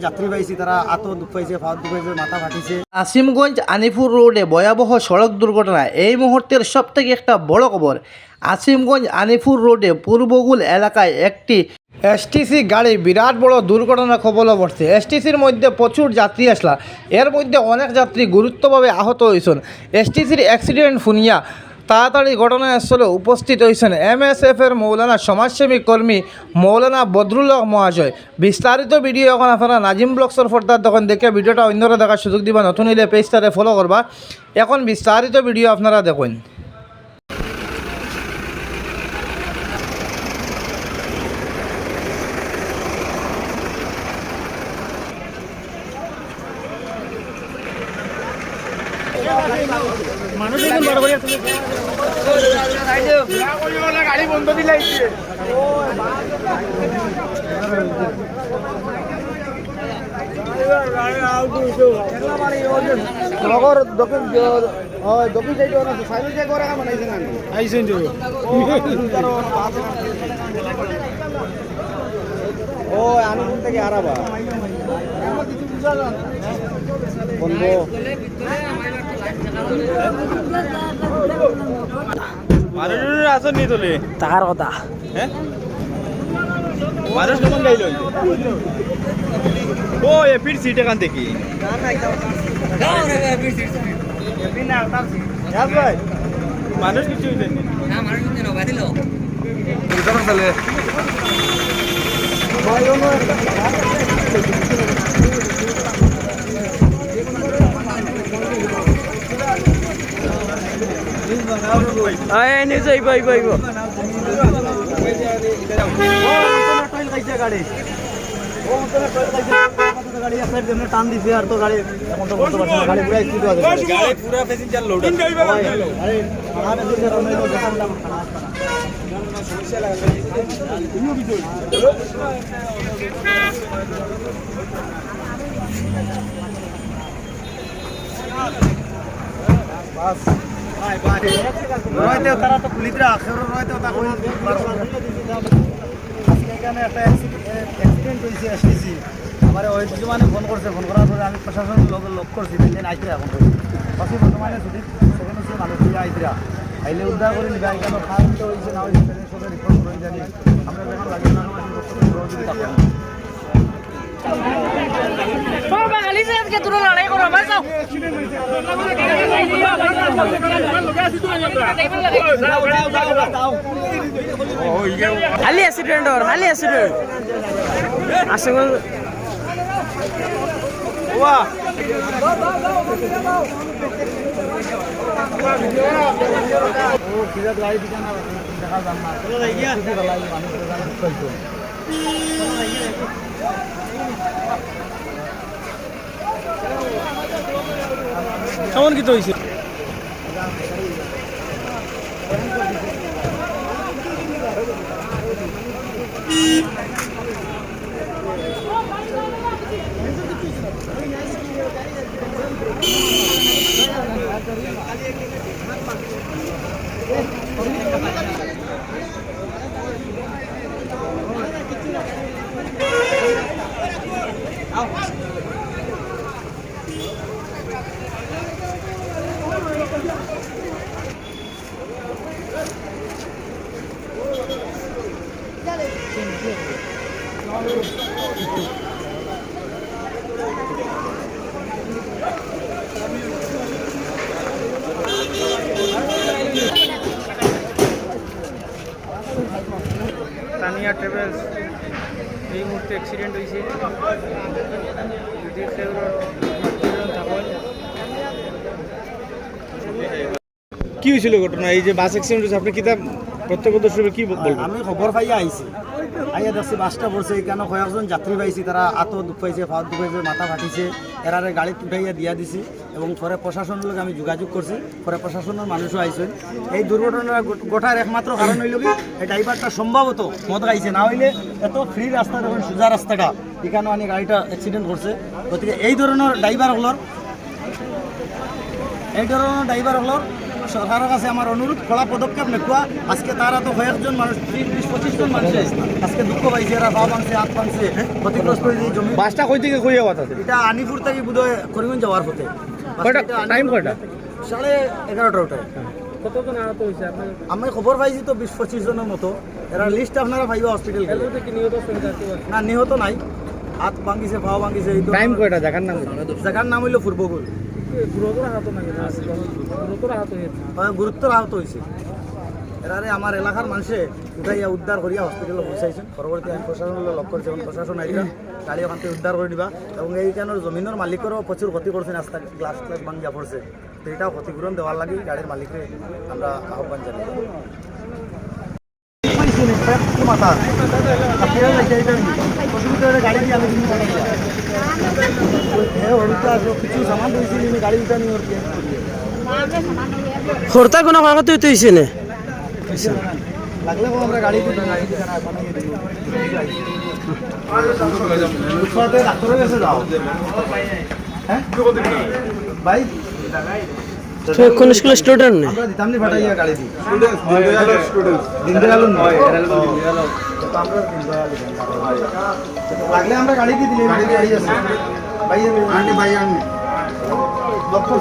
যাত্রী পাইছি, তারা আত দুঃখ পাইছে, ফাওয়ার দুঃখ পাইছে, মাথা ফাটিছে। আসিমগঞ্জ আনিপুর রোডে ভয়াবহ সড়ক দুর্ঘটনা। এই মুহূর্তের সবথেকে একটা বড় খবর, আসিমগঞ্জ আনিপুর রোডে পূর্বগুল এলাকায় একটি এসটিসি গাড়ি বিরাট বড় দুর্ঘটনা কবলে পড়ছে। এসটিসির মধ্যে প্রচুর যাত্রী আসলা, এর মধ্যে অনেক যাত্রী গুরুত্বভাবে আহত হয়েছেন। এসটিসির অ্যাক্সিডেন্ট শুনিয়া তাড়াতাড়ি ঘটনাস্থলে উপস্থিত হয়েছেন MSF-এর মৌলানা সমাজসেবী কর্মী মৌলানা বদরুল হক মহাশয়। বিস্তারিত ভিডিও এখন আপনারা নাজিম ব্লগসের ফোরটার তখন দেখে ভিডিওটা অন্যরা দেখার সুযোগ দিবা, নতুন হইলে পেজটারে ফলো করবা। এখন বিস্তারিত ভিডিও আপনারা দেখুন। গাড়ি বন্ধ দিলে লগর দক্ষিণ দক্ষিণ সাইড সাইড যে করে বানাইছেন আইছেন ও আমি থেকে হারাবা বন্ধু মানুষ আসেন নি তোলে তাহার কথা হ্যাঁ মানুষ কেমন গাইল ও এ ফির সিট এখান থেকে মানুষ কিছু টান দিছে আর তো গাড়ি এখন তো বলতে পারছি না, গাড়ি পুরো স্পিড আছে, গাড়ি পুরো প্যাসেঞ্জার লোড আছে। আরে আমার প্যাসেঞ্জার অন্য লোক দেখালাম সমস্যা লাগবে তুমিও কি বাস ভাই ভাই রয়তে তারা তো পুলিশরা আখের রয়তে তা কই এখানে একটা অ্যাক্সিডেন্ট হয়েছে এসটিসি আমার ওই কিছু মানে ফোন করছে, ফোন করার পরে আমি প্রশাসনের লক করছি, দিন আইতে এখন বাকি বর্তমানে ছুটি সেখানে হচ্ছে মানুষ আইতরা আইলে উদ্ধার করে নিবে। এখানে ফাইন তো হয়েছে না হয়েছে সবাই রিপোর্ট করে জানি আমরা যখন লাগে না সহযোগিতা করি। খালি অ্যাক্সিডেন্ট ওর খালি অ্যাক্সিডেন্ট আসলে ওয়া ও কিরা গাড়ি দিকে না দেখা যান না চলে যাই গিয়া চলে যাই মানুষ জানা কইতো কেমন কি তো হইছে তানিয়া ট্রাভেলস এই মুহূর্তে অ্যাক্সিডেন্ট হয়েছে, যদি কি হয়েছিল ঘটনা? এই যে বাস অ্যাক্সিডেন্ট হয়েছে, আপনি কি তা প্রত্যক্ষদর্শী কি বলবেন? আমি খবর পাইয়া আইছি, আইয়া দেখছি বাসটা পড়ছে, কেন কয়েকজন যাত্রী পাইছি, তারা আত দুঃখ পাইছে, ফাওয়ার দুঃখ পাইছে, মাথা ফাটিছে, এরারে গাড়ি উঠাইয়া দিয়া দিছি এবং পরে প্রশাসনের লোক আমি যোগাযোগ করছি, পরে প্রশাসনের মানুষও আইছেন। এই দুর্ঘটনা ঘটার একমাত্র কারণ হইল কি এই ড্রাইভারটা সম্ভবত মদ খাইছে, না হইলে এত ফ্রি রাস্তা যখন সোজা রাস্তাটা এখানে আনি গাড়িটা অ্যাক্সিডেন্ট করছে। গতিকে এই ধরনের ড্রাইভার হলোর সরকারের কাছে আমার অনুরোধ কড়া পদক্ষেপ নেওয়া। আজকে তারা তো কয়েকজন মানুষ 20-25 জন মানুষ আজকে দুঃখ পাইছে, এরা পা ভাঙছে, হাত ভাঙছে, ক্ষতিগ্রস্ত হয়েছে জমি। বাসটা কই থেকে কইয়া কথা এটা আনিপুর থেকে বোধহয় করিমগঞ্জ যাওয়ার পথে। কয়টা টাইম কয়টা? 11:30 ওটায়। কতজন আহত হয়েছে আপনার? আমি খবর পাইছি তো 20-25 জনের মতো। এরা লিস্ট আপনারা পাইবা হসপিটাল গেলে। কি নিহত সংখ্যা আছে? না নিহত নাই, হাত ভাঙিছে, পা ভাঙিছে। এই টাইম কয়টা জায়গার নাম? জায়গার নাম হইল পূর্বগুল। গুরুতর আহত নাকি? গুরুতর আহত হয়েছে। গুরুতর আহত হয়েছে। এরারে আমার এলাকার মানুষে উঠাইয়া উদ্ধার করিয়া হসপিটালে পৌঁছাইছেন। পরবর্তী আইন প্রশাসনের লক্ষ্য করছে, এবং প্রশাসন আইয়া গাড়ি ওখান থেকে উদ্ধার করে দিবা। এবং এইখানের জমিনের মালিকেরও প্রচুর ক্ষতি করছেন, রাস্তা গ্লাস ক্লাস ভাঙিয়া পড়ছে। তো এটাও ক্ষতিপূরণ দেওয়ার লাগে গাড়ির মালিককে আমরা আহ্বান জানাই। কিছু সামান দিয়েছি, গাড়ি উঠা নিয়ে হরতা কোনো কাগজ হইতে হয়েছে না লাগলে আমরা গাড়ি ডাক্তারের কাছে যাও। হ্যাঁ ভাই, কোন স্কুলের স্টুডেন্ট না আমরা দিতাম নি ফাটাইয়া গাড়ি দিই। দিনদয়ালু নয়, লাগলে আমরা গাড়ি দিয়ে দিলে গাড়ি আছে। ভাই আনি লক্ষ্য